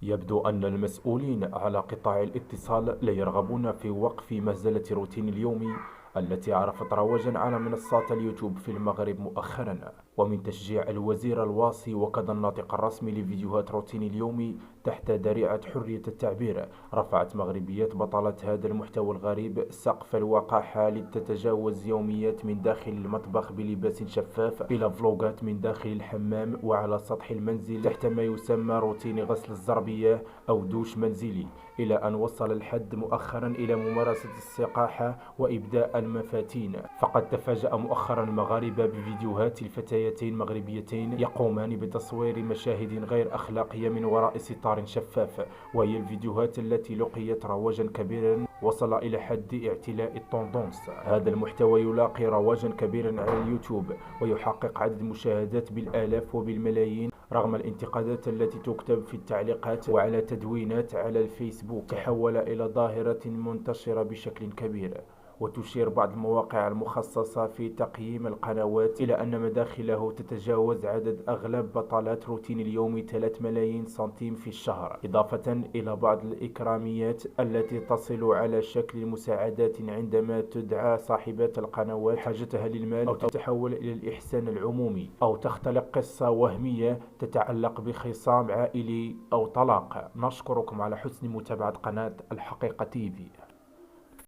يبدو أن المسؤولين على قطاع الاتصال لا يرغبون في وقف مهزلة روتين اليومي التي عرفت رواجا على منصات اليوتيوب في المغرب مؤخرا. ومن تشجيع الوزير الواصي وكذا الناطق الرسمي لفيديوهات روتين اليومي تحت ذريعة حرية التعبير، رفعت مغربيات بطلة هذا المحتوى الغريب سقف الوقاحة لتتجاوز يوميات من داخل المطبخ بلباس شفاف إلى فلوغات من داخل الحمام وعلى سطح المنزل تحت ما يسمى روتين غسل الزربية أو دوش منزلي، إلى أن وصل الحد مؤخرا إلى ممارسة السقاحة وإبداء المفاتين. فقد تفاجأ مؤخرا المغاربة بفيديوهات الفتيتين مغربيتين يقومان بتصوير مشاهد غير أخلاقية من وراء ستار شفاف، وهي الفيديوهات التي لقيت رواجا كبيرا وصل إلى حد اعتلاء التوندونس. هذا المحتوى يلاقي رواجا كبيرا على اليوتيوب ويحقق عدد مشاهدات بالآلاف وبالملايين رغم الانتقادات التي تكتب في التعليقات وعلى تدوينات على الفيسبوك. تحول إلى ظاهرة منتشرة بشكل كبير، وتشير بعض المواقع المخصصة في تقييم القنوات إلى أن مداخله تتجاوز عدد أغلب بطلات روتين اليومي 3 ملايين سنتيم في الشهر، إضافة إلى بعض الإكراميات التي تصل على شكل مساعدات عندما تدعى صاحبات القنوات حاجتها للمال، أو تتحول إلى الإحسان العمومي، أو تختلق قصة وهمية تتعلق بخصام عائلي أو طلاق. نشكركم على حسن متابعة قناة الحقيقة تيفي.